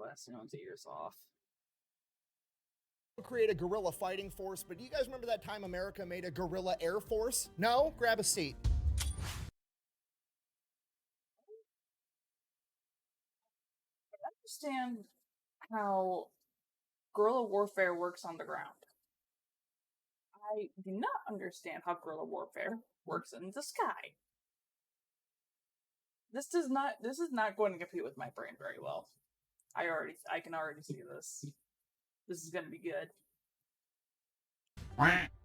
West and owns ears off. Create a guerrilla fighting force, but do you guys remember that time America made a guerrilla air force? No? Grab a seat. I understand how guerrilla warfare works on the ground. I do not understand how guerrilla warfare works in the sky. This is not going to compete with my brain very well. I can already see this. This is going to be good.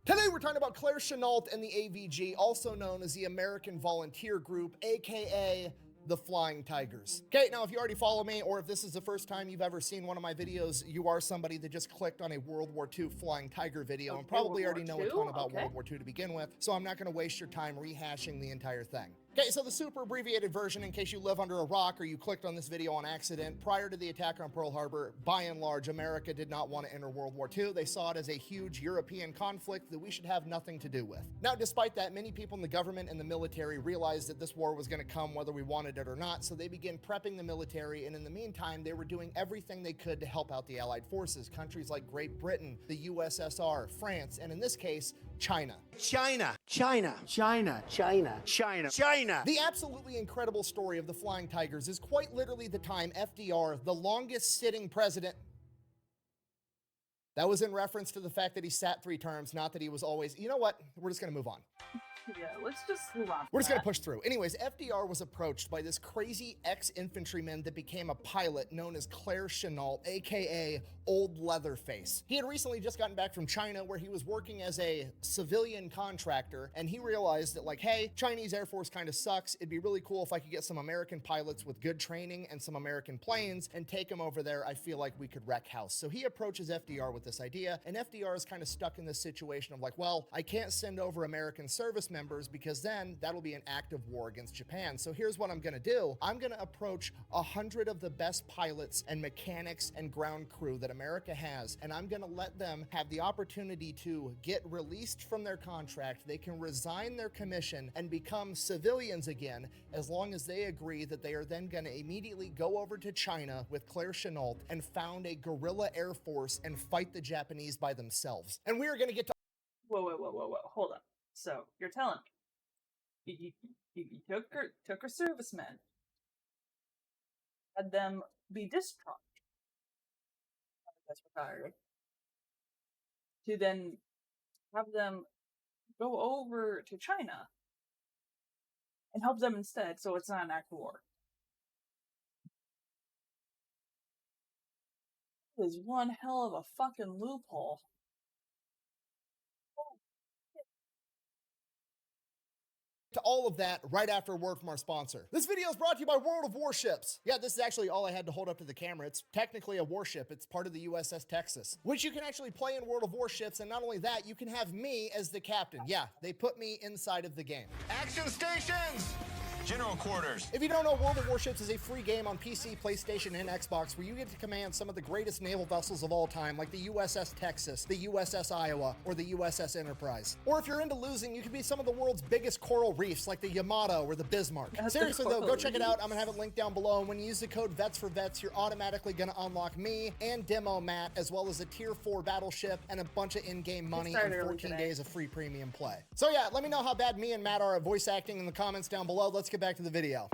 Today we're talking about Claire Chennault and the AVG, also known as the American Volunteer Group, aka the Flying Tigers. Okay, now if you already follow me, or if this is the first time you've ever seen one of my videos, you are somebody that just clicked on a World War II Flying Tiger video and probably already know a ton about World War II to begin with, so I'm not going to waste your time rehashing the entire thing. Okay, so the super abbreviated version, in case you live under a rock or you clicked on this video on accident, prior to the attack on Pearl Harbor, by and large, America did not want to enter World War II. They saw it as a huge European conflict that we should have nothing to do with. Now, despite that, many people in the government and the military realized that this war was going to come whether we wanted it or not, so they began prepping the military, and in the meantime, they were doing everything they could to help out the Allied forces, countries like Great Britain, the USSR, France, and in this case, China. China. China. China. China. China. China. The absolutely incredible story of the Flying Tigers is quite literally the time FDR, the longest sitting president. That was in reference to the fact that he sat 3 terms, not that he was always, you know what? We're just going to move on. Yeah, let's just move on. We're just going to push through. Anyways, FDR was approached by this crazy ex-infantryman that became a pilot known as Claire Chennault, aka Old Leatherface. He had recently just gotten back from China where he was working as a civilian contractor, and he realized that, like, hey, Chinese Air Force kind of sucks. It'd be really cool if I could get some American pilots with good training and some American planes and take them over there. I feel like we could wreck house. So he approaches FDR with this idea, and FDR is kind of stuck in this situation of like, well, I can't send over American service members because then that'll be an act of war against Japan. So here's what I'm gonna do. I'm gonna approach 100 of the best pilots and mechanics and ground crew that America has, and I'm gonna let them have the opportunity to get released from their contract. They can resign their commission and become civilians again, as long as they agree that they are then gonna immediately go over to China with Claire Chennault and found a guerrilla air force and fight the Japanese by themselves. And we are gonna get to— Whoa, hold on. So you're telling me you took her servicemen, had them be discharged, that's retired, to then have them go over to China and help them instead, so it's not an act of war. That is one hell of a fucking loophole. to all of that right after a word from our sponsor. This video is brought to you by World of Warships. Yeah, this is actually all I had to hold up to the camera. It's technically a warship. It's part of the USS Texas, which you can actually play in World of Warships. And not only that, you can have me as the captain. Yeah, they put me inside of the game. Action stations! General quarters. If you don't know, World of Warships is a free game on PC, PlayStation, and Xbox where you get to command some of the greatest naval vessels of all time, like the USS Texas, the USS Iowa, or the USS Enterprise. Or if you're into losing, you can be some of the world's biggest coral reefs, like the Yamato or the Bismarck. Seriously though, go check it out. I'm gonna have it linked down below. And when you use the code VETS4VETS, you're automatically gonna unlock me and Demo Matt, as well as a Tier 4 battleship and a bunch of in-game money and 14 days of free premium play. So yeah, let me know how bad me and Matt are at voice acting in the comments down below. Let's get back to the video.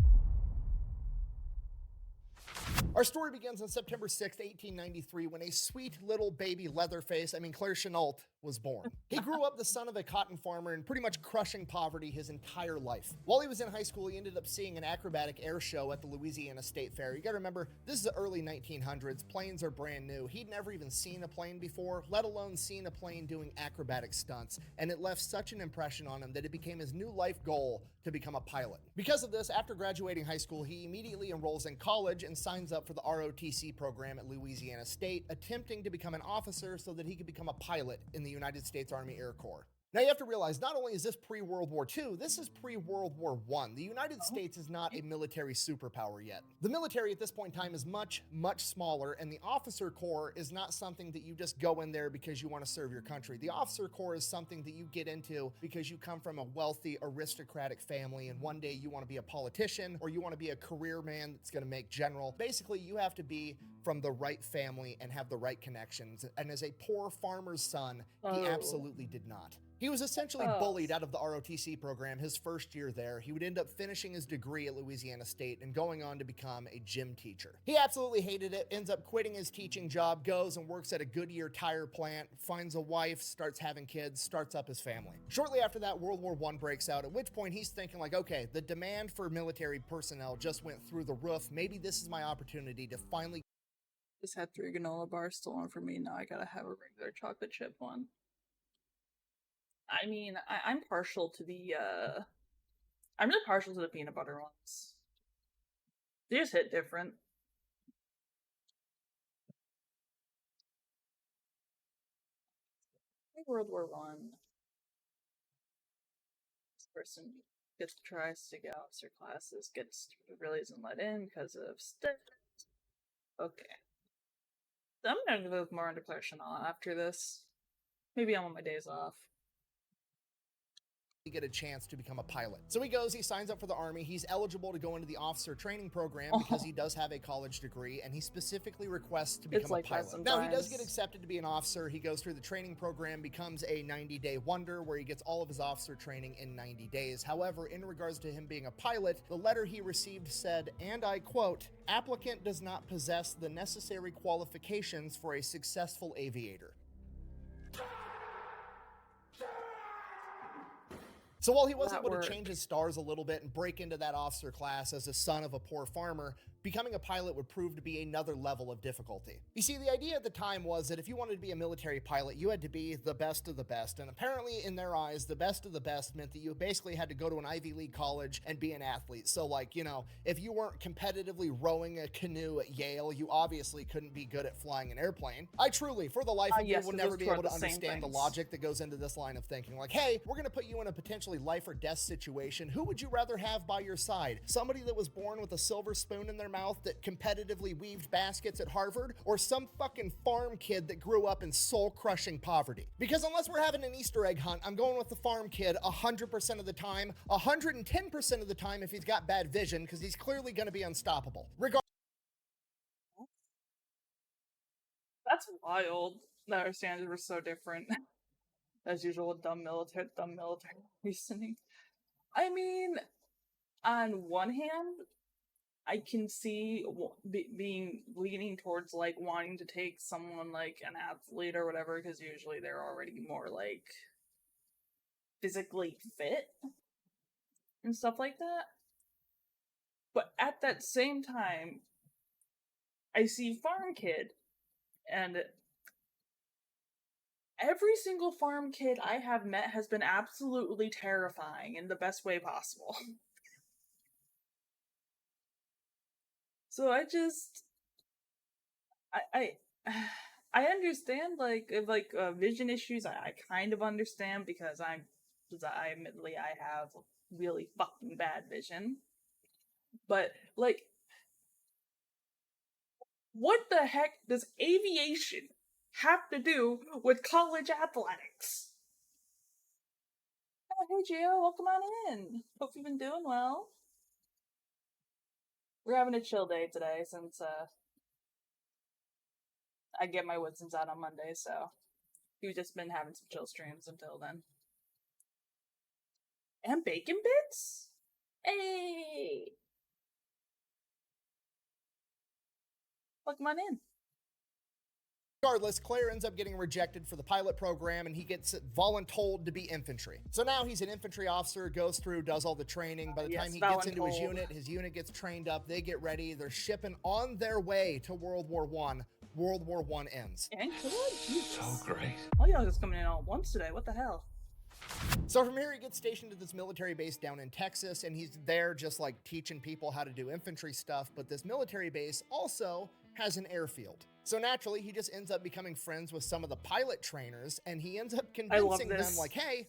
Our story begins on September 6th, 1893, when a sweet little baby Leatherface, Claire Chennault, was born. He grew up the son of a cotton farmer and pretty much crushing poverty his entire life. While he was in high school, he ended up seeing an acrobatic air show at the Louisiana State Fair. You gotta remember, this is the early 1900s. Planes are brand new. He'd never even seen a plane before, let alone seen a plane doing acrobatic stunts. And it left such an impression on him that it became his new life goal to become a pilot. Because of this, after graduating high school, he immediately enrolls in college and signs up for the ROTC program at Louisiana State, attempting to become an officer so that he could become a pilot in the United States Army Air Corps. Now you have to realize, not only is this pre-World War II, this is pre-World War I. The United States is not a military superpower yet. The military at this point in time is much, much smaller, and the officer corps is not something that you just go in there because you want to serve your country. The officer corps is something that you get into because you come from a wealthy, aristocratic family, and one day you want to be a politician, or you want to be a career man that's going to make general. Basically, you have to be from the right family and have the right connections. And as a poor farmer's son, he Oh. absolutely did not. He was essentially bullied out of the ROTC program his first year there. He would end up finishing his degree at Louisiana State and going on to become a gym teacher. He absolutely hated it, ends up quitting his teaching job, goes and works at a Goodyear tire plant, finds a wife, starts having kids, starts up his family. Shortly after that, World War I breaks out, at which point he's thinking like, okay, the demand for military personnel just went through the roof. Maybe this is my opportunity to finally... Just had 3 granola bars stolen from me. Now I gotta have a regular chocolate chip one. I mean, I'm partial to the, I'm really partial to the peanut butter ones. They just hit different. World War One. This person gets to try stick officer classes, really isn't let in because of stick. Okay. I'm gonna move more into Chanel after this. Maybe I'm on my days off. Get a chance to become a pilot. So he goes, he signs up for the Army. He's eligible to go into the officer training program because he does have a college degree, and he specifically requests to become a pilot. Now, he does get accepted to be an officer. He goes through the training program, becomes a 90-day wonder where he gets all of his officer training in 90 days. However, in regards to him being a pilot, the letter he received said, and I quote, "Applicant does not possess the necessary qualifications for a successful aviator." So while he was able to change his stars a little bit and break into that officer class as a son of a poor farmer, becoming a pilot would prove to be another level of difficulty. You see, the idea at the time was that if you wanted to be a military pilot, you had to be the best of the best. And apparently, in their eyes, the best of the best meant that you basically had to go to an Ivy League college and be an athlete. So like, you know, if you weren't competitively rowing a canoe at Yale, you obviously couldn't be good at flying an airplane. I truly, for the life of me, will never be able to understand the logic that goes into this line of thinking. Like, hey, we're going to put you in a potentially life or death situation. Who would you rather have by your side? Somebody that was born with a silver spoon in their mouth that competitively weaved baskets at Harvard, or some fucking farm kid that grew up in soul-crushing poverty? Because unless we're having an Easter egg hunt, I'm going with the farm kid 100% of the time, 110% of the time if he's got bad vision, because he's clearly going to be unstoppable. That's wild that our standards were so different. As usual, dumb military reasoning. I mean, on one hand, I can see leaning towards like wanting to take someone like an athlete or whatever, because usually they're already more like physically fit and stuff like that. But at that same time, I see farm kid, and every single farm kid I have met has been absolutely terrifying in the best way possible. So I understand like vision issues. I kind of understand because I admittedly I have really fucking bad vision. But like, what the heck does aviation have to do with college athletics? Oh, hey Gio, welcome on in. Hope you've been doing well. We're having a chill day today since I get my Woodsons out on Monday, so we've just been having some chill streams until then. And bacon bits? Hey! Welcome on in. Regardless, Claire ends up getting rejected for the pilot program, and he gets voluntold to be infantry. So now he's an infantry officer, goes through, does all the training. By the time he gets into his unit gets trained up, they get ready, they're shipping on their way to World War I. World War I ends. And so great. All y'all just coming in all at once today, what the hell? So from here, he gets stationed at this military base down in Texas, and he's there just like teaching people how to do infantry stuff. But this military base also has an airfield. So naturally, he just ends up becoming friends with some of the pilot trainers, and he ends up convincing them like, hey,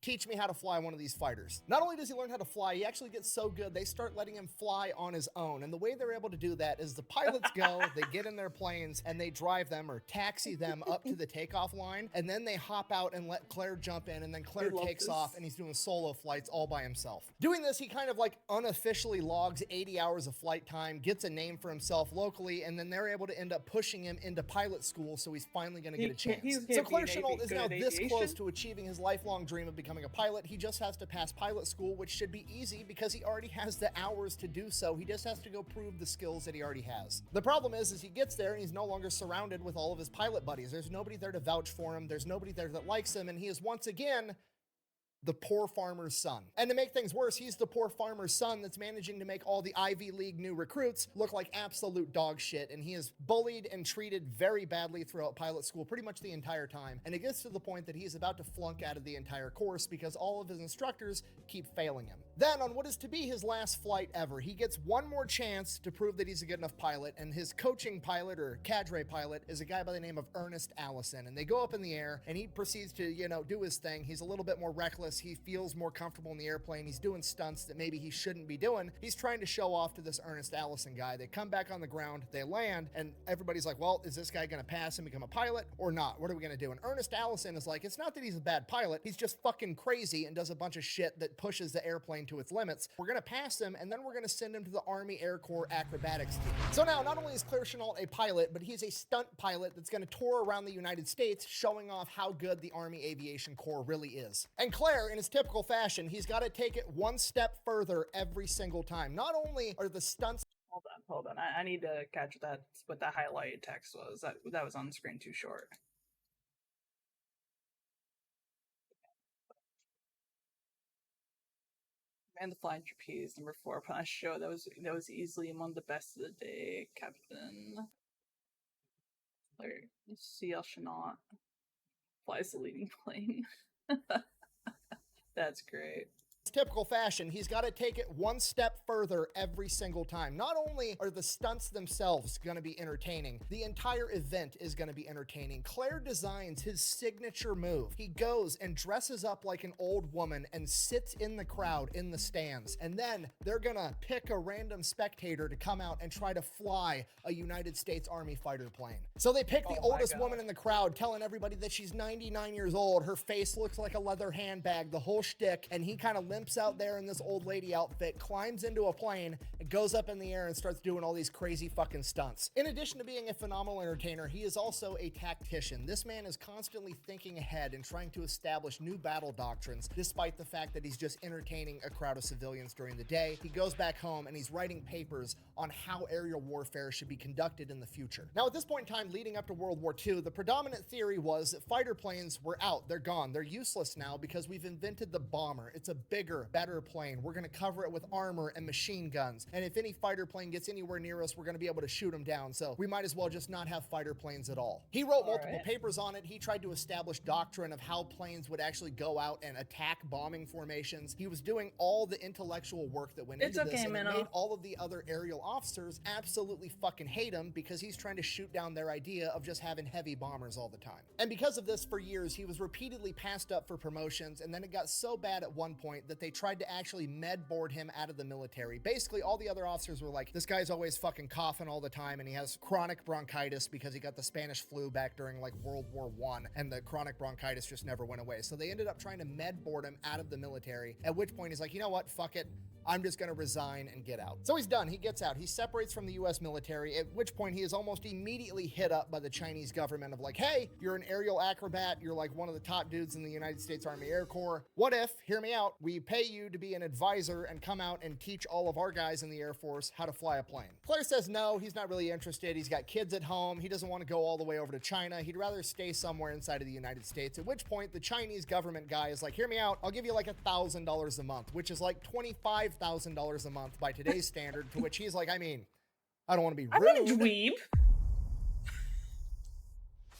teach me how to fly one of these fighters. Not only does he learn how to fly, he actually gets so good, they start letting him fly on his own. And the way they're able to do that is the pilots go, they get in their planes, and they drive them or taxi them up to the takeoff line, and then they hop out and let Claire jump in, and then Claire takes off, and he's doing solo flights all by himself. Doing this, he kind of like unofficially logs 80 hours of flight time, gets a name for himself locally, and then they're able to end up pushing him into pilot school, so he's finally going to get a chance. So Claire Chenault is now this close to achieving his lifelong dream of becoming a pilot. He just has to pass pilot school, which should be easy because he already has the hours to do so. He just has to go prove the skills that he already has. The problem is he gets there and he's no longer surrounded with all of his pilot buddies. There's nobody there to vouch for him. There's nobody there that likes him, and he is once again the poor farmer's son. And to make things worse, he's the poor farmer's son that's managing to make all the Ivy League new recruits look like absolute dog shit, and he is bullied and treated very badly throughout pilot school pretty much the entire time, and it gets to the point that he's about to flunk out of the entire course because all of his instructors keep failing him. Then, on what is to be his last flight ever, he gets one more chance to prove that he's a good enough pilot, and his coaching pilot, or cadre pilot, is a guy by the name of Ernest Allison, and they go up in the air, and he proceeds to, do his thing. He's a little bit more reckless. He feels more comfortable in the airplane. He's doing stunts that maybe he shouldn't be doing. He's trying to show off to this Ernest Allison guy. They come back on the ground, they land, and everybody's like, well, is this guy gonna pass and become a pilot or not? What are we gonna do? And Ernest Allison is like, it's not that he's a bad pilot, he's just fucking crazy and does a bunch of shit that pushes the airplane to its limits. We're gonna pass him, and then we're gonna send him to the Army Air Corps acrobatics team. So now, not only is Claire Chenault a pilot, but he's a stunt pilot that's gonna tour around the United States showing off how good the Army Aviation Corps really is. And Claire, in his typical fashion, he's got to take it one step further every single time. Not only are the stunts... Hold on. I need to catch that, what that highlighted text was. That was on screen too short. And the flying trapeze, number 4 upon a show that was easily among the best of the day. Captain C.L. Chenault flies the leading plane. That's great. Typical fashion, he's got to take it one step further every single time. Not only are the stunts themselves going to be entertaining, the entire event is going to be entertaining. Claire designs his signature move. He goes and dresses up like an old woman and sits in the crowd in the stands. And then they're going to pick a random spectator to come out and try to fly a United States Army fighter plane. So they pick the oldest woman in the crowd, telling everybody that she's 99 years old. Her face looks like a leather handbag, the whole shtick, and he kind of limps out there in this old lady outfit, climbs into a plane, and goes up in the air and starts doing all these crazy fucking stunts. In addition to being a phenomenal entertainer, he is also a tactician. This man is constantly thinking ahead and trying to establish new battle doctrines, despite the fact that he's just entertaining a crowd of civilians during the day. He goes back home and he's writing papers on how aerial warfare should be conducted in the future. Now, at this point in time, leading up to World War II, the predominant theory was that fighter planes were out. They're gone. They're useless now because we've invented the bomber. It's a bigger, better plane. We're going to cover it with armor and machine guns. And if any fighter plane gets anywhere near us, we're going to be able to shoot them down. So we might as well just not have fighter planes at all. He wrote multiple papers on it. He tried to establish doctrine of how planes would actually go out and attack bombing formations. He was doing all the intellectual work that went into this, and it made all of the other aerial officers absolutely fucking hate him because he's trying to shoot down their idea of just having heavy bombers all the time. And because of this, for years, he was repeatedly passed up for promotions, and then it got so bad at one point that they tried to actually med board him out of the military. Basically, all the other officers were like, this guy's always fucking coughing all the time, and he has chronic bronchitis because he got the Spanish flu back during like World War I, and the chronic bronchitis just never went away. So they ended up trying to med board him out of the military, at which point he's like, you know what, fuck it. I'm just going to resign and get out. So he's done. He gets out. He separates from the US military, at which point he is almost immediately hit up by the Chinese government of like, hey, you're an aerial acrobat. You're like one of the top dudes in the United States Army Air Corps. What if, hear me out, we pay you to be an advisor and come out and teach all of our guys in the Air Force how to fly a plane? Claire says no, he's not really interested. He's got kids at home. He doesn't want to go all the way over to China. He'd rather stay somewhere inside of the United States, at which point the Chinese government guy is like, hear me out, I'll give you like $1,000 a month, which is like $25,000 a month by today's standard, to which he's like, I mean, I don't want to be rude. I'm not a dweeb.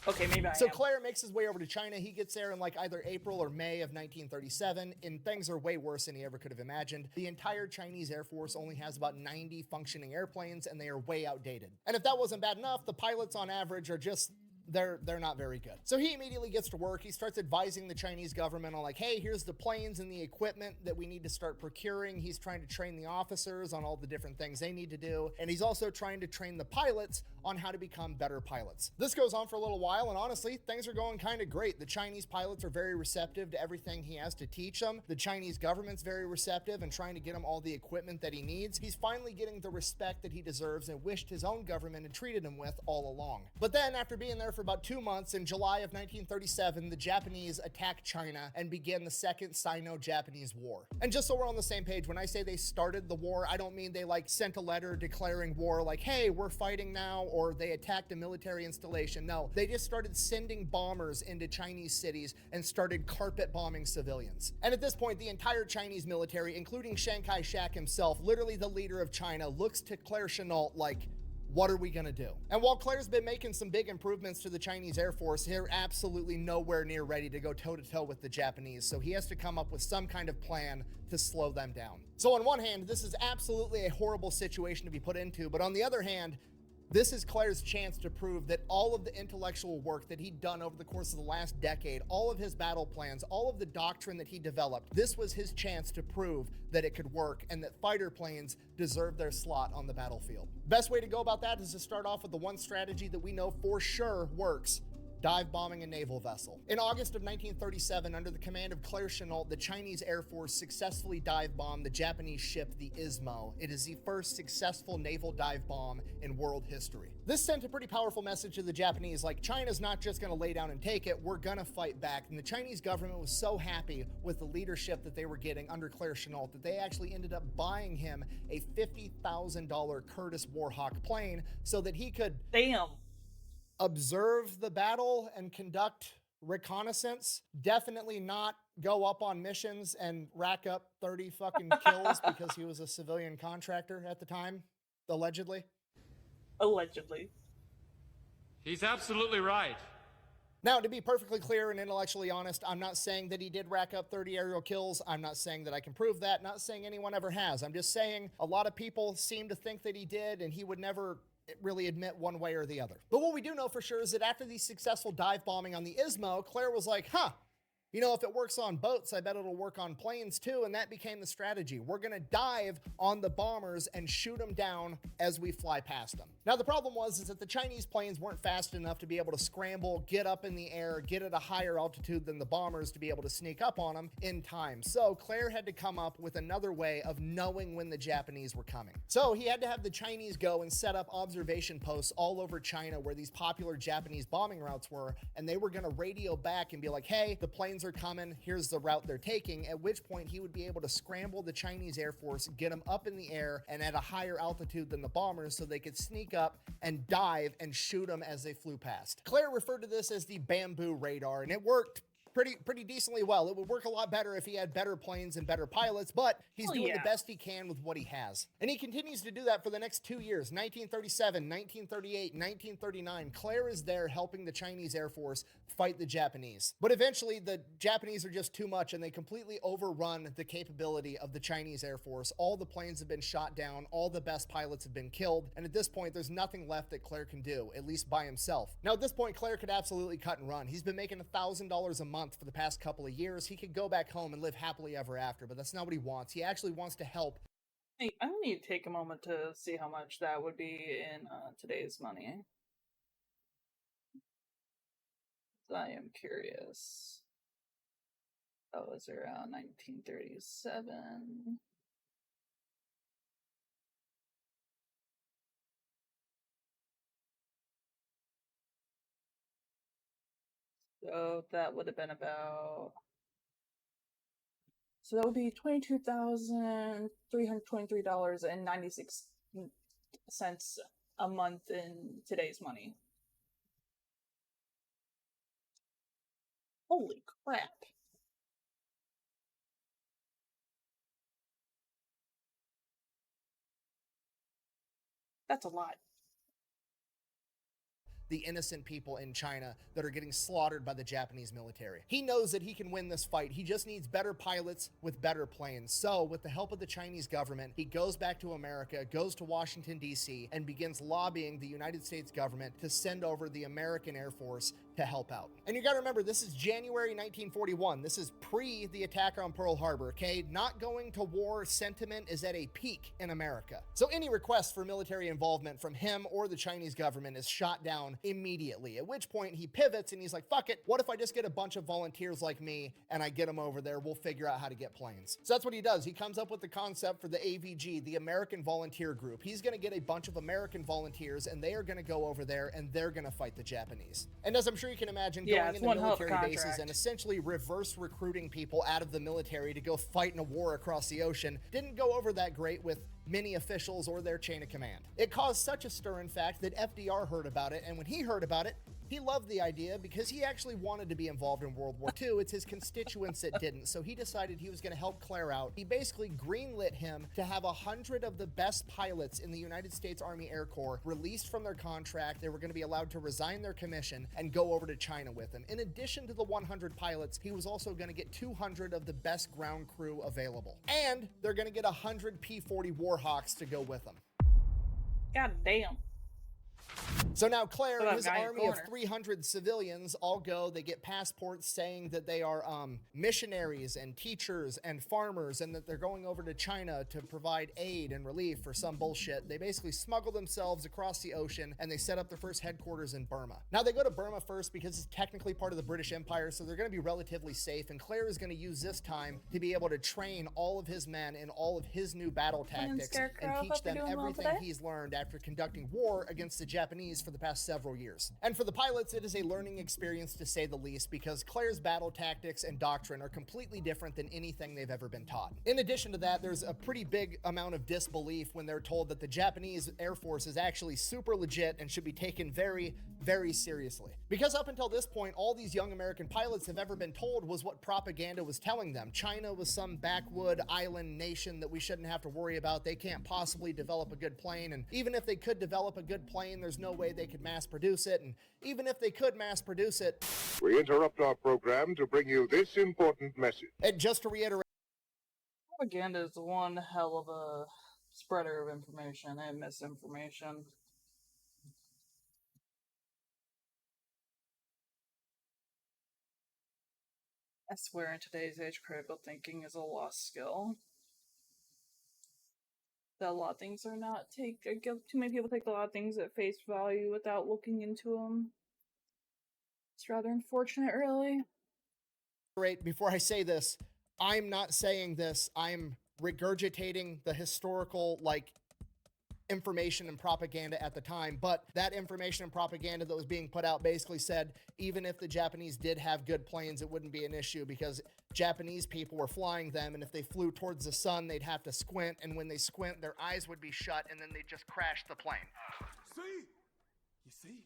Okay, maybe So Claire makes his way over to China. He gets there in like either April or May of 1937, and things are way worse than he ever could have imagined. The entire Chinese Air Force only has about 90 functioning airplanes, and they are way outdated. And if that wasn't bad enough, the pilots on average are just they're not very good. So he immediately gets to work. He starts advising the Chinese government on like, hey, here's the planes and the equipment that we need to start procuring. He's trying to train the officers on all the different things they need to do. And he's also trying to train the pilots on how to become better pilots. This goes on for a little while, and honestly, things are going kind of great. The Chinese pilots are very receptive to everything he has to teach them. The Chinese government's very receptive and trying to get him all the equipment that he needs. He's finally getting the respect that he deserves and wished his own government had treated him with all along. But then, after being there for about 2 months, in July of 1937, the Japanese attacked China and began the Second Sino-Japanese War. And just so we're on the same page, when I say they started the war, I don't mean they like sent a letter declaring war like, hey, we're fighting now, or they attacked a military installation. No, they just started sending bombers into Chinese cities and started carpet bombing civilians. And at this point, the entire Chinese military, including Chiang Kai-shek himself, literally the leader of China, looks to Claire Chennault like, what are we gonna do? And while Claire's been making some big improvements to the Chinese Air Force, they're absolutely nowhere near ready to go toe-to-toe with the Japanese, so he has to come up with some kind of plan to slow them down. So on one hand, this is absolutely a horrible situation to be put into, but on the other hand, this is Claire's chance to prove that all of the intellectual work that he'd done over the course of the last decade, all of his battle plans, all of the doctrine that he developed, this was his chance to prove that it could work and that fighter planes deserve their slot on the battlefield. Best way to go about that is to start off with the one strategy that we know for sure works: dive bombing a naval vessel. In August of 1937, under the command of Claire Chennault, the Chinese Air Force successfully dive bombed the Japanese ship, the Ismo. It is the first successful naval dive bomb in world history. This sent a pretty powerful message to the Japanese, like, China's not just gonna lay down and take it, we're gonna fight back. And the Chinese government was so happy with the leadership that they were getting under Claire Chennault that they actually ended up buying him a $50,000 Curtiss Warhawk plane so that he could Damn. observe the battle and conduct reconnaissance. Definitely not go up on missions and rack up 30 fucking kills because he was a civilian contractor at the time, allegedly. Allegedly. He's absolutely right. Now, to be perfectly clear and intellectually honest, I'm not saying that he did rack up 30 aerial kills. I'm not saying that I can prove that. Not saying anyone ever has. I'm just saying a lot of people seem to think that he did, and he would never really admit one way or the other. But what we do know for sure is that after the successful dive bombing on the Ismo, Claire was like, you know, if it works on boats, I bet it'll work on planes too. And that became the strategy. We're gonna dive on the bombers and shoot them down as we fly past them. Now, the problem was that the Chinese planes weren't fast enough to be able to scramble, get up in the air, get at a higher altitude than the bombers to be able to sneak up on them in time. So Claire had to come up with another way of knowing when the Japanese were coming. So he had to have the Chinese go and set up observation posts all over China where these popular Japanese bombing routes were, and they were gonna radio back and be like, hey, the planes are coming, here's the route they're taking, at which point he would be able to scramble the Chinese Air Force, get them up in the air and at a higher altitude than the bombers so they could sneak up and dive and shoot them as they flew past. Claire referred to this as the bamboo radar, and it worked pretty decently well. It would work a lot better if he had better planes and better pilots, but he's doing the best he can with what he has. And he continues to do that for the next 2 years, 1937, 1938, 1939. Claire is there helping the Chinese Air Force fight the Japanese. But eventually the Japanese are just too much and they completely overrun the capability of the Chinese Air Force. All the planes have been shot down, all the best pilots have been killed, and at this point there's nothing left that Claire can do, at least by himself. Now at this point, Claire could absolutely cut and run. He's been making $1,000 a month for the past couple of years. He could go back home and live happily ever after, but that's not what he wants. He actually wants to help. Hey, I need to take a moment to see how much that would be in today's money. I am curious. That was around 1937. So that would have been about. So that would be $22,323.96 a month in today's money. Holy crap. That's a lot. the innocent people in China that are getting slaughtered by the Japanese military. He knows that he can win this fight. He just needs better pilots with better planes. So with the help of the Chinese government, he goes back to America, goes to Washington, D.C., and begins lobbying the United States government to send over the American Air Force to help out. And you gotta remember, this is January 1941. This is pre the attack on Pearl Harbor, okay? Not going to war sentiment is at a peak in America. So any request for military involvement from him or the Chinese government is shot down immediately, at which point he pivots and he's like, fuck it, what if I just get a bunch of volunteers like me and I get them over there, we'll figure out how to get planes. So that's what he does. He comes up with the concept for the AVG, the American Volunteer Group. He's gonna get a bunch of American volunteers and they are gonna go over there and they're gonna fight the Japanese. And as I'm sure you can imagine, going into military bases and essentially reverse recruiting people out of the military to go fight in a war across the ocean didn't go over that great with many officials or their chain of command. It caused such a stir, in fact, that FDR heard about it, and when he heard about it, he loved the idea because he actually wanted to be involved in World War II. It's his constituents that didn't, so he decided he was going to help Claire out. He basically greenlit him to have 100 of the best pilots in the United States Army Air Corps released from their contract. They were going to be allowed to resign their commission and go over to China with him. In addition to the 100 pilots, he was also going to get 200 of the best ground crew available. And they're going to get 100 P-40 Warhawks to go with them. God damn. So now Claire and his army of 300 civilians all go, they get passports saying that they are missionaries and teachers and farmers and that they're going over to China to provide aid and relief for some bullshit. They basically smuggle themselves across the ocean and they set up their first headquarters in Burma. Now they go to Burma first because it's technically part of the British Empire, so they're going to be relatively safe, and Claire is going to use this time to be able to train all of his men in all of his new battle tactics and teach them everything he's learned after conducting war against the Japanese for the past several years. And for the pilots, it is a learning experience to say the least, because Claire's battle tactics and doctrine are completely different than anything they've ever been taught. In addition to that, there's a pretty big amount of disbelief when they're told that the Japanese Air Force is actually super legit and should be taken very, very seriously. Because up until this point, all these young American pilots have ever been told was what propaganda was telling them. China was some backwood island nation that we shouldn't have to worry about. They can't possibly develop a good plane, and even if they could develop a good plane, there's no way they could mass produce it, and even if they could mass produce it, we interrupt our program to bring you this important message. And just to reiterate, propaganda is one hell of a spreader of information and misinformation. I swear in today's age, critical thinking is a lost skill. That a lot of things are not too many people take a lot of things at face value without looking into them. It's rather unfortunate, really. Before I say this, I'm not saying this. I'm regurgitating the historical, information and propaganda at the time, but that information and propaganda that was being put out basically said even if the Japanese did have good planes, it wouldn't be an issue because Japanese people were flying them, and if they flew towards the sun, they'd have to squint, and when they squint, their eyes would be shut, and then they'd just crash the plane. See? You see?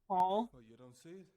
Oh. Oh, you don't see it?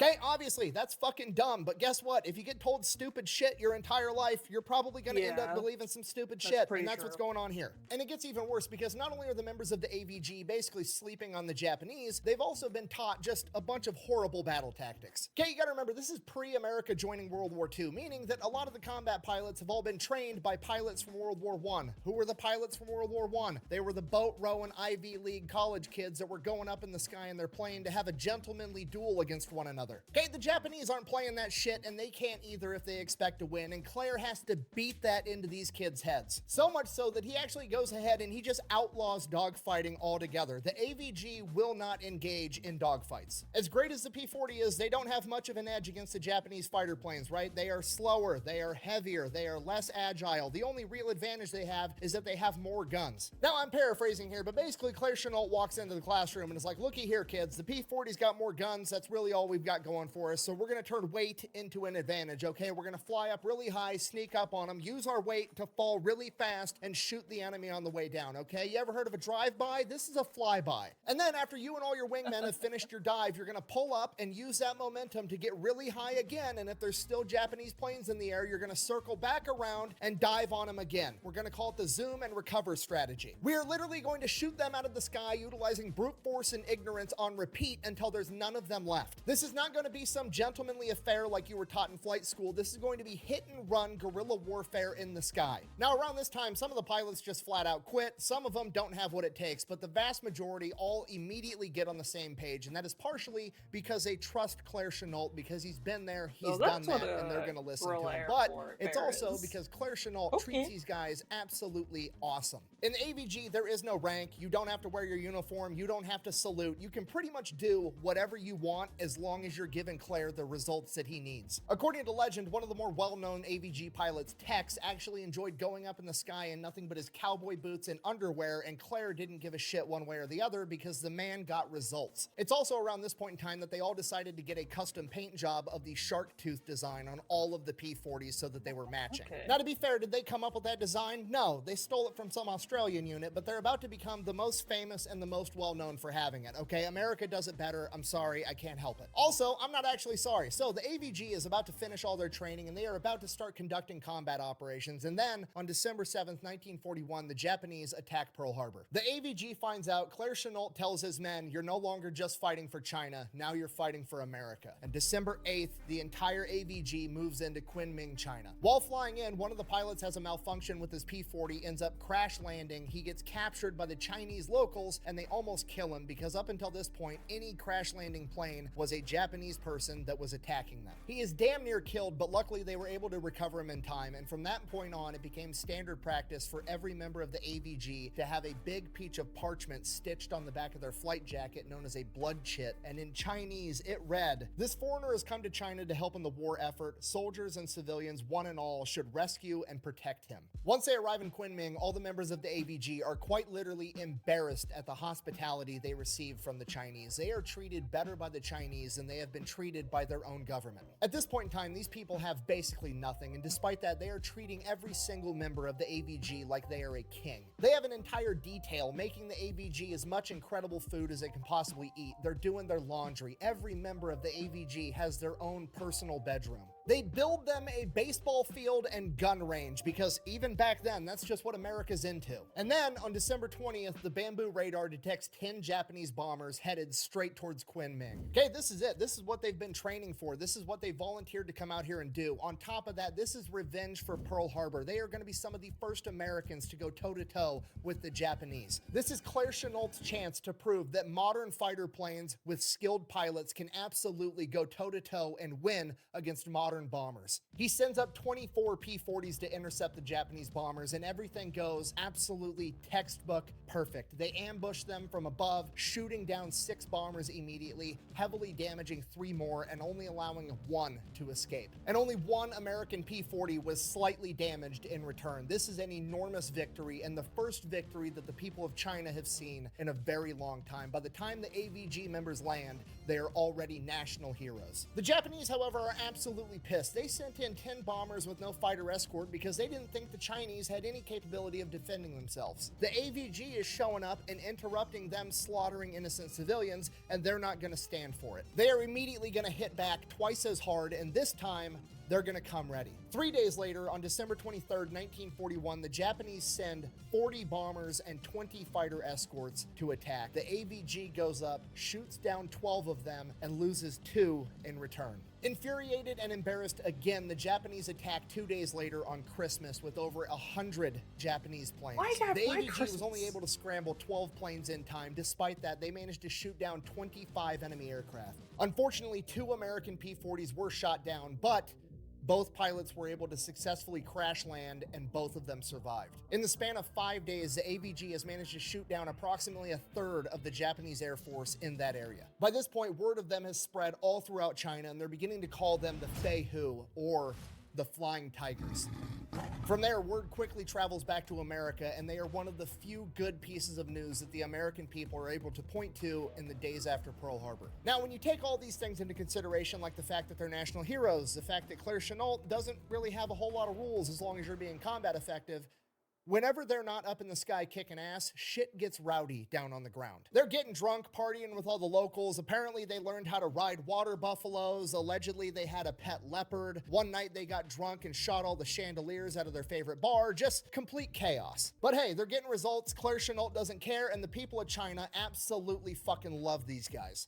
Okay, obviously, that's fucking dumb, but guess what? If you get told stupid shit your entire life, you're probably gonna end up believing some stupid shit, and that's what's going on here. And it gets even worse because not only are the members of the AVG basically sleeping on the Japanese, they've also been taught just a bunch of horrible battle tactics. Okay, you gotta remember, this is pre-America joining World War II, meaning that a lot of the combat pilots have all been trained by pilots from World War I. Who were the pilots from World War I? They were the boat-rowing Ivy League college kids that were going up in the sky in their plane to have a gentlemanly duel against one another. Okay, the Japanese aren't playing that shit, and they can't either if they expect to win, and Claire has to beat that into these kids' heads. So much so that he actually goes ahead and he just outlaws dogfighting altogether. The AVG will not engage in dogfights. As great as the P-40 is, they don't have much of an edge against the Japanese fighter planes, right? They are slower, they are heavier, they are less agile. The only real advantage they have is that they have more guns. Now, I'm paraphrasing here, but basically Claire Chennault walks into the classroom and is like, looky here, kids, the P-40's got more guns, that's really all we've got got going for us, so we're going to turn weight into an advantage, okay? We're going to fly up really high, sneak up on them, use our weight to fall really fast, and shoot the enemy on the way down, okay? You ever heard of a drive-by? This is a flyby. And then after you and all your wingmen have finished your dive, you're going to pull up and use that momentum to get really high again, and if there's still Japanese planes in the air, you're going to circle back around and dive on them again. We're going to call it the zoom and recover strategy. We are literally going to shoot them out of the sky utilizing brute force and ignorance on repeat until there's none of them left. This is not going to be some gentlemanly affair like you were taught in flight school. This is going to be hit and run guerrilla warfare in the sky. Now, around this time, some of the pilots just flat out quit. Some of them don't have what it takes, but the vast majority all immediately get on the same page, and that is partially because they trust Claire Chennault because he's been there, he's done that, and they're going to listen to him. But it's also because Claire Chennault treats these guys absolutely awesome. In the AVG, there is no rank. You don't have to wear your uniform. You don't have to salute. You can pretty much do whatever you want as long as you're giving Claire the results that he needs. According to legend, one of the more well-known AVG pilots, Tex, actually enjoyed going up in the sky in nothing but his cowboy boots and underwear, and Claire didn't give a shit one way or the other because the man got results. It's also around this point in time that they all decided to get a custom paint job of the shark tooth design on all of the P-40s so that they were matching. Now, to be fair, did they come up with that design? No, they stole it from some Australian unit, but they're about to become the most famous and the most well-known for having it, okay? America does it better. I'm sorry, I can't help it. Also, I'm not actually sorry. So the AVG is about to finish all their training and they are about to start conducting combat operations. And then on December 7th, 1941, the Japanese attack Pearl Harbor. The AVG finds out, Claire Chennault tells his men, you're no longer just fighting for China, now you're fighting for America. And December 8th, the entire AVG moves into Kunming, China. While flying in, one of the pilots has a malfunction with his P-40, ends up crash landing. He gets captured by the Chinese locals and they almost kill him because up until this point, any crash landing plane was a Japanese person that was attacking them. He is damn near killed, but luckily they were able to recover him in time. And from that point on, it became standard practice for every member of the AVG to have a big piece of parchment stitched on the back of their flight jacket known as a blood chit. And in Chinese, it read, this foreigner has come to China to help in the war effort. Soldiers and civilians, one and all, should rescue and protect him. Once they arrive in Kunming, all the members of the AVG are quite literally embarrassed at the hospitality they received from the Chinese. They are treated better by the Chinese than they have been treated by their own government. At this point in time, these people have basically nothing, and despite that, they are treating every single member of the AVG like they are a king. They have an entire detail making the AVG as much incredible food as they can possibly eat. They're doing their laundry. Every member of the AVG has their own personal bedroom. They build them a baseball field and gun range because even back then, that's just what America's into. And then on December 20th, the Bamboo radar detects 10 Japanese bombers headed straight towards Kunming. Okay, this is it. This is what they've been training for. This is what they volunteered to come out here and do. On top of that, this is revenge for Pearl Harbor. They are going to be some of the first Americans to go toe-to-toe with the Japanese. This is Claire Chennault's chance to prove that modern fighter planes with skilled pilots can absolutely go toe-to-toe and win against modern bombers. He sends up 24 P-40s to intercept the Japanese bombers, and everything goes absolutely textbook perfect. They ambush them from above, shooting down 6 bombers immediately, heavily damaging 3 more, and only allowing 1 to escape. And only 1 American P-40 was slightly damaged in return. This is an enormous victory, and the first victory that the people of China have seen in a very long time. By the time the AVG members land, they are already national heroes. The Japanese, however, are absolutely pissed. They sent in 10 bombers with no fighter escort because they didn't think the Chinese had any capability of defending themselves. The AVG is showing up and interrupting them slaughtering innocent civilians, and they're not going to stand for it. They are immediately going to hit back twice as hard, and this time, they're going to come ready. 3 days later, on December 23rd, 1941, the Japanese send 40 bombers and 20 fighter escorts to attack. The AVG goes up, shoots down 12 of them, and loses 2 in return. Infuriated and embarrassed again, the Japanese attack 2 days later on Christmas with over 100 Japanese planes. The AVG was only able to scramble 12 planes in time. Despite that, they managed to shoot down 25 enemy aircraft. Unfortunately, 2 American P-40s were shot down, but both pilots were able to successfully crash land and both of them survived. In the span of 5 days, the AVG has managed to shoot down approximately 1/3 of the Japanese Air Force in that area. By this point, word of them has spread all throughout China, and they're beginning to call them the Feihu, or the Flying Tigers. From there, word quickly travels back to America, and they are one of the few good pieces of news that the American people are able to point to in the days after Pearl Harbor. Now, when you take all these things into consideration, like the fact that they're national heroes, the fact that Claire Chennault doesn't really have a whole lot of rules as long as you're being combat effective, whenever they're not up in the sky kicking ass, shit gets rowdy down on the ground. They're getting drunk, partying with all the locals. Apparently, they learned how to ride water buffaloes. Allegedly, they had a pet leopard. One night, they got drunk and shot all the chandeliers out of their favorite bar. Just complete chaos. But hey, they're getting results. Claire Chennault doesn't care, and the people of China absolutely fucking love these guys.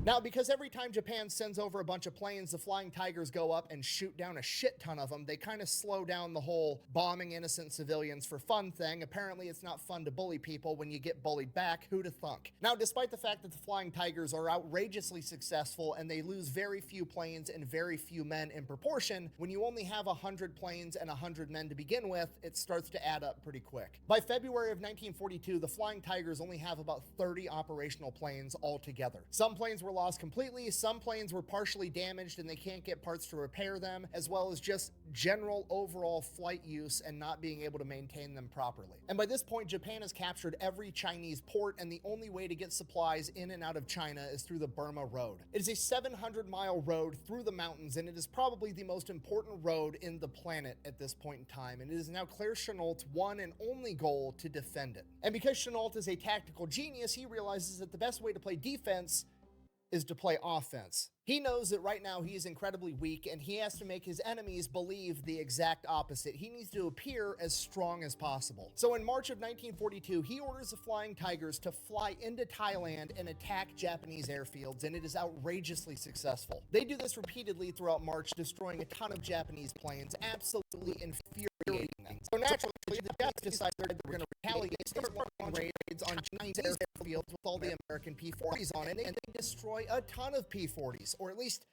Now, because every time Japan sends over a bunch of planes, the Flying Tigers go up and shoot down a shit ton of them, they kind of slow down the whole bombing innocent civilians for fun thing. Apparently, it's not fun to bully people when you get bullied back. Who'da thunk? Now, despite the fact that the Flying Tigers are outrageously successful and they lose very few planes and very few men in proportion, when you only have 100 planes and 100 men to begin with, it starts to add up pretty quick. By February of 1942, the Flying Tigers only have about 30 operational planes altogether. Some planes were lost completely, some planes were partially damaged and they can't get parts to repair them, as well as just general overall flight use and not being able to maintain them properly. And by this point, Japan has captured every Chinese port, and the only way to get supplies in and out of China is through the Burma Road. It is a 700-mile road through the mountains, and it is probably the most important road in the planet at this point in time, and it is now Claire Chennault's one and only goal to defend it. And because Chennault is a tactical genius, he realizes that the best way to play defense is to play offense. He knows that right now he is incredibly weak, and he has to make his enemies believe the exact opposite. He needs to appear as strong as possible. So in March of 1942, he orders the Flying Tigers to fly into Thailand and attack Japanese airfields, and it is outrageously successful. They do this repeatedly throughout March, destroying a ton of Japanese planes, absolutely infuriating them. So naturally, the Japs decided they were going to retaliate, start launching raids on Chinese airfields with all the American P-40s on it, and they destroy a ton of P-40s. Or at least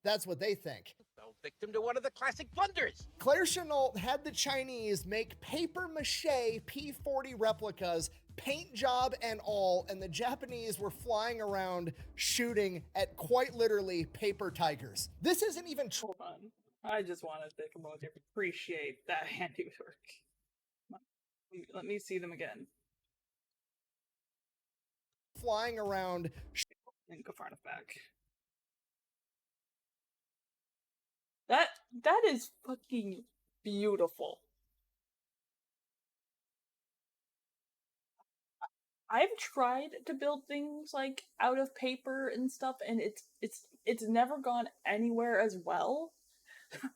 that's what they think. Fell victim to one of the classic blunders. Claire Chennault had the Chinese make paper-mache P-40 replicas, paint job and all, and the Japanese were flying around shooting at quite literally paper tigers. This isn't even Hold on. I just want to take a moment to appreciate that handiwork. Let me see them again. Flying around And go far enough back. That is fucking beautiful. I've tried to build things like out of paper and stuff, and it's never gone anywhere as well.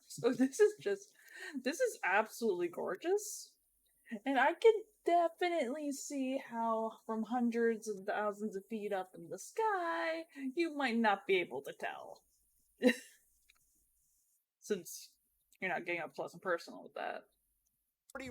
So this is absolutely gorgeous. And I can definitely see how from hundreds of thousands of feet up in the sky, you might not be able to tell. Since you're not getting up close and personal with that.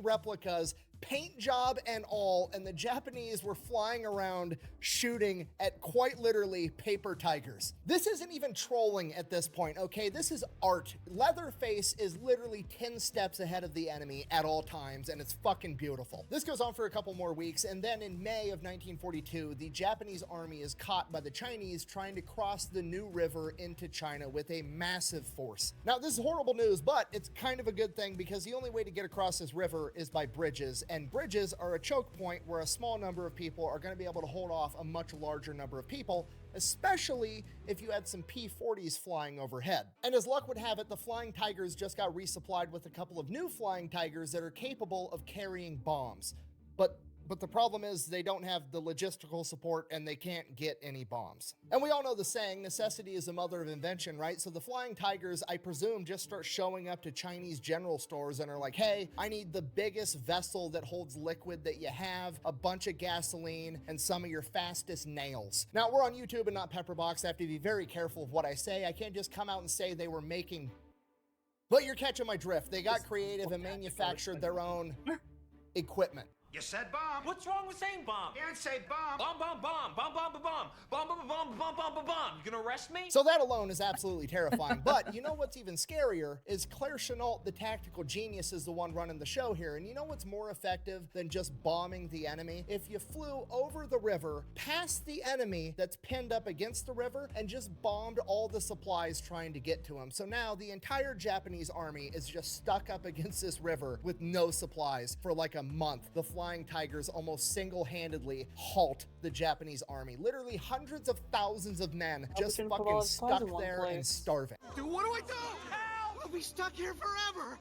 replicas, paint job and all, and the Japanese were flying around shooting at quite literally paper tigers. This isn't even trolling at this point, okay? This is art. Leatherface is literally 10 steps ahead of the enemy at all times, and it's fucking beautiful. This goes on for a couple more weeks, and then in May of 1942, the Japanese army is caught by the Chinese trying to cross the New River into China with a massive force. Now, this is horrible news, but it's kind of a good thing because the only way to get across this river is by bridges, and bridges are a choke point where a small number of people are going to be able to hold off a much larger number of people, especially if you had some P-40s flying overhead. And as luck would have it, the Flying Tigers just got resupplied with a couple of new Flying Tigers that are capable of carrying bombs. But the problem is they don't have the logistical support and they can't get any bombs. And we all know the saying, necessity is the mother of invention, right? So the Flying Tigers, I presume, just start showing up to Chinese general stores and are like, hey, I need the biggest vessel that holds liquid that you have, a bunch of gasoline, and some of your fastest nails. Now, we're on YouTube and not Pepperbox. I have to be very careful of what I say. I can't just come out and say they were making... But you're catching my drift. They got creative and manufactured their own equipment. You said bomb. What's wrong with saying bomb? You didn't say bomb. Bomb, bomb, bomb, bomb, bomb, bomb, bomb, bomb, bomb, bomb, bomb, bomb, bomb, bomb. You gonna arrest me? So that alone is absolutely terrifying. But you know what's even scarier is Claire Chenault, the tactical genius, is the one running the show here. And you know what's more effective than just bombing the enemy? If you flew over the river, past the enemy that's pinned up against the river, and just bombed all the supplies trying to get to him. So now the entire Japanese army is just stuck up against this river with no supplies for like a month. The Flying Tigers almost single-handedly halt the Japanese army. Literally hundreds of thousands of men just shouldn't put fucking all his supplies stuck in one there and place. starving. Dude, what do I do? Help! We'll be stuck here forever.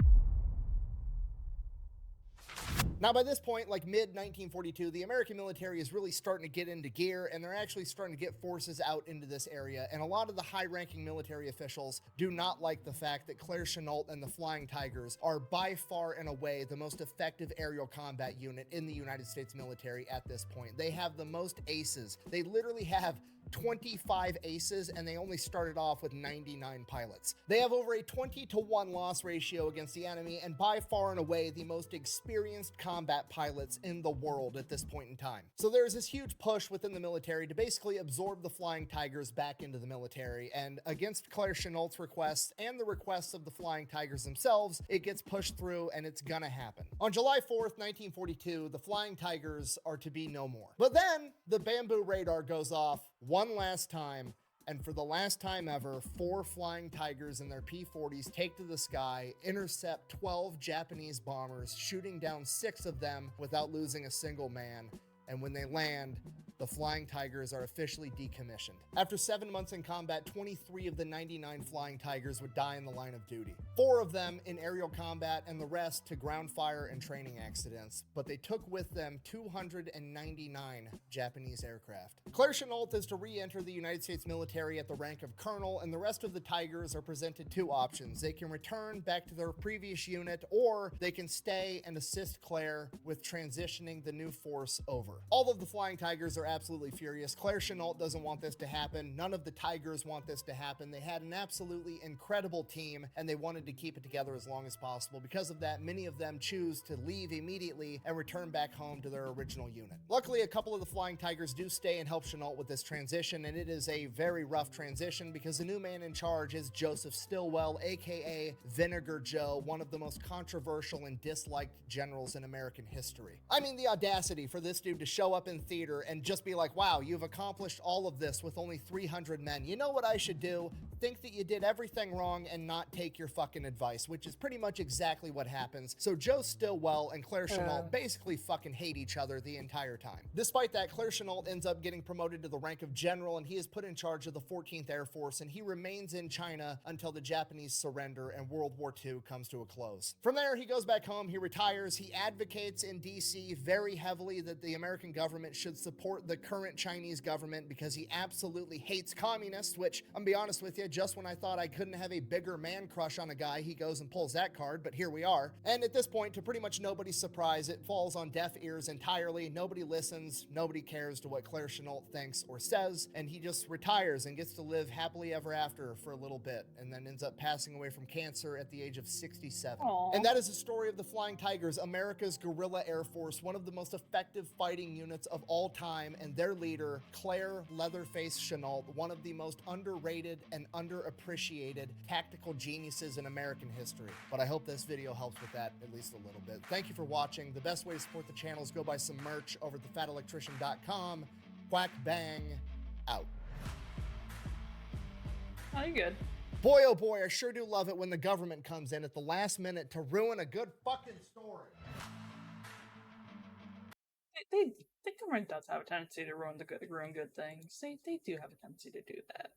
Now, by this point, like mid-1942, the American military is really starting to get into gear, and they're actually starting to get forces out into this area. And a lot of the high-ranking military officials do not like the fact that Claire Chenault and the Flying Tigers are by far and away the most effective aerial combat unit in the United States military at this point. They have the most aces. They literally have 25 aces, and they only started off with 99 pilots. They have over a 20-to-1 loss ratio against the enemy, and by far and away the most experienced combat pilots in the world at this point in time. So there's this huge push within the military to basically absorb the Flying Tigers back into the military, and against Claire Chenault's requests and the requests of the Flying Tigers themselves, it gets pushed through, and it's gonna happen. On July 4th, 1942, the Flying Tigers are to be no more. But then the bamboo radar goes off one last time, and for the last time ever, 4 Flying Tigers in their P-40s take to the sky, intercept 12 Japanese bombers, shooting down 6 of them without losing a single man. And when they land, the Flying Tigers are officially decommissioned. After 7 months in combat, 23 of the 99 Flying Tigers would die in the line of duty. 4 of them in aerial combat, and the rest to ground fire and training accidents. But they took with them 299 Japanese aircraft. Claire Chenault is to re-enter the United States military at the rank of colonel, and the rest of the Tigers are presented 2 options. They can return back to their previous unit, or they can stay and assist Claire with transitioning the new force over. All of the Flying Tigers are absolutely furious. Claire Chenault doesn't want this to happen. None of the Tigers want this to happen. They had an absolutely incredible team, and they wanted to keep it together as long as possible. Because of that, many of them choose to leave immediately and return back home to their original unit. Luckily, a couple of the Flying Tigers do stay and help Chenault with this transition, and it is a very rough transition because the new man in charge is Joseph Stilwell, aka Vinegar Joe, one of the most controversial and disliked generals in American history. I mean, the audacity for this dude to show up in theater and just be like, wow, you've accomplished all of this with only 300 men. You know what I should do? Think that you did everything wrong and not take your fucking advice, which is pretty much exactly what happens. So Joe Stilwell and Claire Chenault basically fucking hate each other the entire time. Despite that, Claire Chenault ends up getting promoted to the rank of general, and he is put in charge of the 14th Air Force, and he remains in China until the Japanese surrender and World War II comes to a close. From there, he goes back home, he retires, he advocates in DC very heavily that the American government should support the current Chinese government because he absolutely hates communists, which, I'm gonna be honest with you, just when I thought I couldn't have a bigger man crush on a guy, he goes and pulls that card, but here we are. And at this point, to pretty much nobody's surprise, it falls on deaf ears entirely. Nobody listens, nobody cares to what Claire Chenault thinks or says, and he just retires and gets to live happily ever after for a little bit, and then ends up passing away from cancer at the age of 67. Aww. And that is the story of the Flying Tigers, America's guerrilla air force, one of the most effective fighting units of all time, and their leader, Claire Leatherface Chenault, one of the most underrated and underappreciated tactical geniuses in American history. But I hope this video helps with that at least a little bit. Thank you for watching. The best way to support the channel is go buy some merch over at thefatelectrician.com. Quack bang out. Oh, you're good. Boy, oh boy, I sure do love it when the government comes in at the last minute to ruin a good fucking story. The government does have a tendency to ruin good things. They do have a tendency to do that.